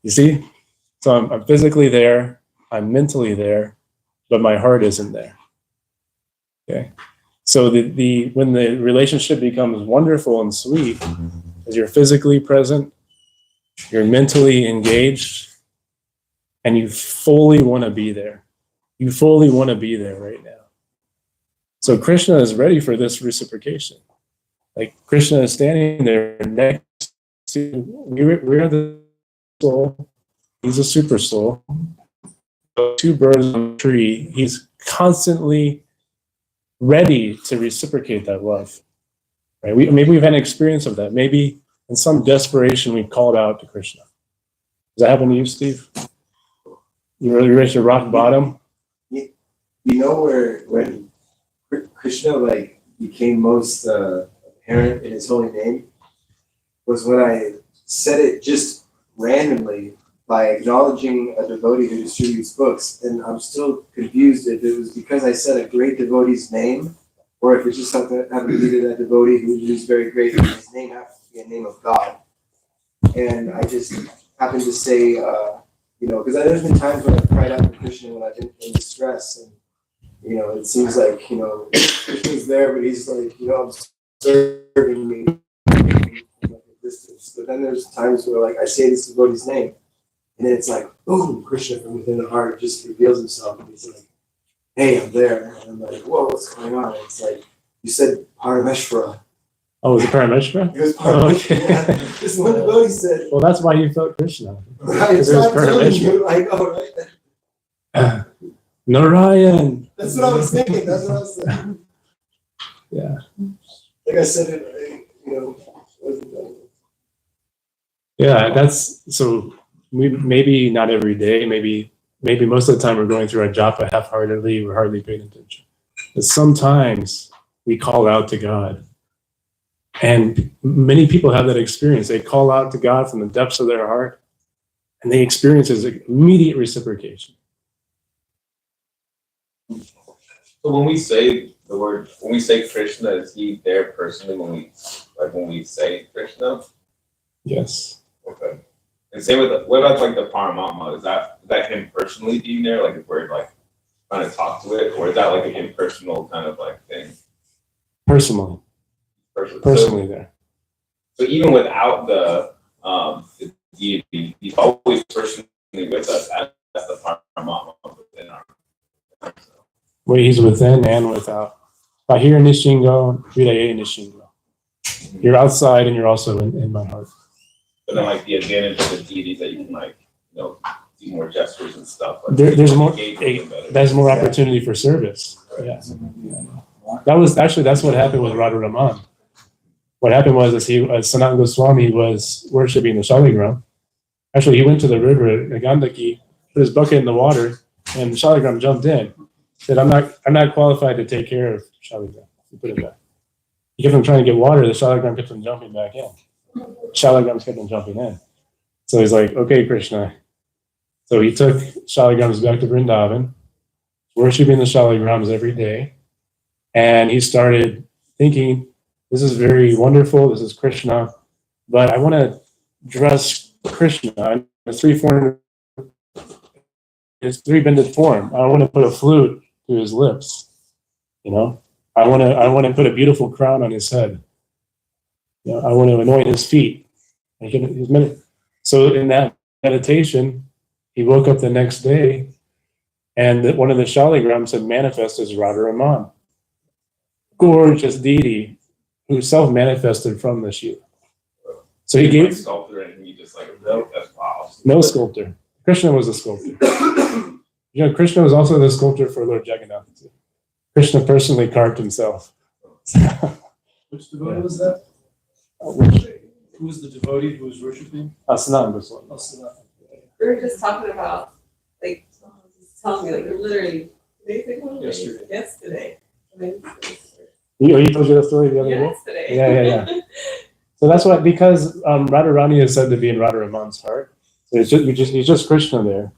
You see? So I'm physically there, I'm mentally there, but my heart isn't there. Okay. So when the relationship becomes wonderful and sweet, is you're physically present, you're mentally engaged, and you fully want to be there. You fully want to be there right now. So Krishna is ready for this reciprocation. Like Krishna is standing there next to, we're the soul, he's a super soul. 2 birds on a tree, he's constantly ready to reciprocate that love. Right? Maybe we've had an experience of that. Maybe in some desperation we've called out to Krishna. Does that happen to you, Steve? You really reached your rock bottom? You know when Krishna like became most apparent in his holy name was when I said it just randomly by acknowledging a devotee who distributes books, and I'm still confused if it was because I said a great devotee's name, or if it's just something that happened to be that devotee who is very great, and his name happens to be a name of God. And I just happened to say, because there's been times when I've cried out to Krishna when I've been in distress, and it seems like Krishna's there, but he's like observing me from like a distance. But then there's times where like I say this devotee's name, and then it's like boom, Krishna from within the heart just reveals himself, and he's like, "Hey, I'm there," and I'm like, "Whoa, what's going on?" And it's like you said Parameshvara, Oh, was it Parameshvara? It was Oh, okay. yeah. This one devotee said, Well, that's why you felt Krishna. right, Because so it was I'm telling Parameshvara. you, like, oh, right. Narayan. That's what I was thinking. That's what I was saying. Yeah. Like I said it, wasn't done. Yeah, that's so maybe not every day, maybe most of the time we're going through our japa half-heartedly, we're hardly paying attention. But sometimes we call out to God. And many people have that experience. They call out to God from the depths of their heart, and they experience his immediate reciprocation. So when we say the word, when we say Krishna, is he there personally when we say Krishna? Yes. Okay. And same with what about like the Paramatma? Is that him personally being there? Like if we're like trying to talk to it, or is that like an impersonal kind of like thing? Personally there. So even without the deity, he's always personally with us as the Paramatma within our. Where he's within and without. Bahir Nishingo, Vidaye Nishingo. You're outside and you're also in my heart. But then like the advantage of the deity that you can like, do more gestures and stuff. Like There's more engage with them better. there's more opportunity for service. Yeah. That's what happened with Radha Raman. What happened was as Sanatana Goswami was worshiping the Shaligram. Actually, he went to the river at Gandaki, put his bucket in the water, and the Shaligram jumped in. Said, I'm not qualified to take care of Shaligram. He put it back. He kept on trying to get water, the Shaligram kept on jumping back in. Shaligrams kept on jumping in. So he's like, okay, Krishna. So he took Shaligrams back to Vrindavan, worshiping the Shaligrams every day. And he started thinking, this is very wonderful, this is Krishna, but I want to dress Krishna in his three-bended form. I want to put a flute to his lips, I want to put a beautiful crown on his head. I want to anoint his feet. So in that meditation, he woke up the next day, and one of the Shaligrams had manifested as Radha Raman, gorgeous deity who self-manifested from the Shiva. So he gave sculptor and he just like that's wow. No sculptor. Krishna was a sculptor. Krishna was also the sculptor for Lord Jagannath too. Krishna personally carved himself. Which devotee was that? Who was the devotee who was worshiping? Sanatana Goswami. We were just talking about, like, telling me, like, literally, yesterday. He told you that story the other day? Yesterday. Yeah. So that's why, because Radharani is said to be in Radha Raman's heart. So he's just Krishna there.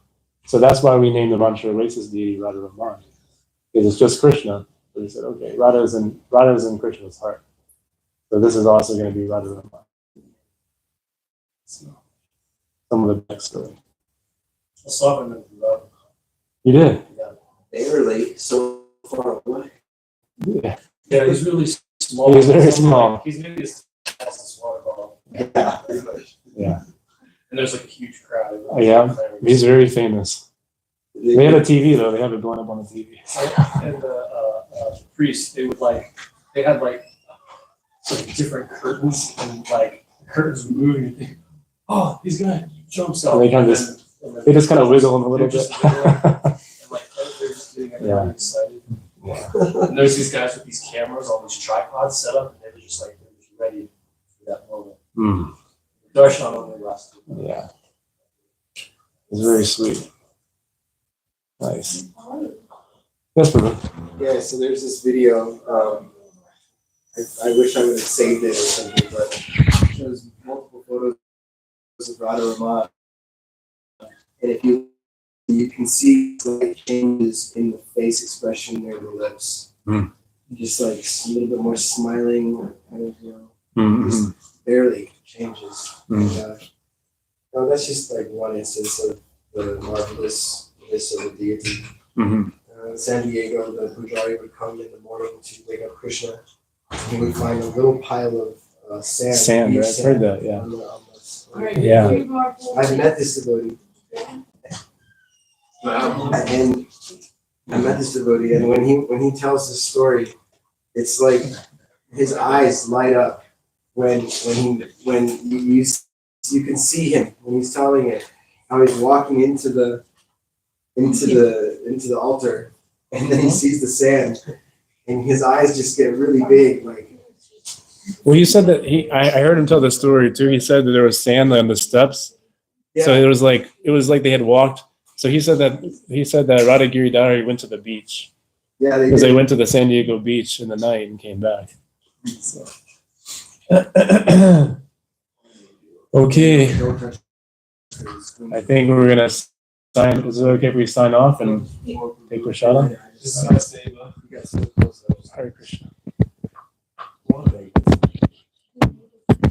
So that's why we named the mantra Oasis deity Radha Raman. Because it's just Krishna. So we said, okay, Radha's in Krishna's heart. So this is also going to be Radha Raman. So some of the backstory. I saw him in Love. You did? They were like so far away. Yeah. Yeah, he's really small. He's very small. He's maybe as tall as this water bottle. Yeah, pretty much. Yeah. And there's like a huge crowd. Yeah. He's very famous. They had a TV though. They have it going up on the TV. And the priests, they had like different curtains, and like the curtains were moving. And think, oh, he's gonna show himself. They kind of they just kind of wiggle him a little bit. And like they're just getting everybody Yeah. excited. Yeah. And there's these guys with these cameras, all these tripods set up, and they were just ready for that moment. Mm. Darshan only lasted. Yeah. It's very sweet. Nice. Yes, Prabhu. Yeah, so there's this video. I wish I would have saved it or something, but it shows multiple photos of Radha Raman. And if you can see slight changes in the face expression near the lips. Mm. Just like a little bit more smiling, kind of, Mm-hmm. just barely changes. Mm. No, that's just like one instance of the marvelousness of the deity. Mm-hmm. In San Diego, the Pujari would come in the morning to wake up Krishna. He would find a little pile of sand. Sand, beach right? I've heard that, yeah. Yeah. I've met this devotee. And I met this devotee, and when he tells this story, it's like his eyes light up when you can see him when he's telling it, how he's walking into the altar, and then he sees the sand, and his eyes just get really big, like. Well, he said that I heard him tell the story too. He said that there was sand on the steps. So it was like they had walked. So he said that Radha Giridhari went to the beach. Yeah, because they went to the San Diego beach in the night and came back. So. Okay, I think we're gonna sign. Is it okay if we sign off and take Prashadam? Hare Krishna.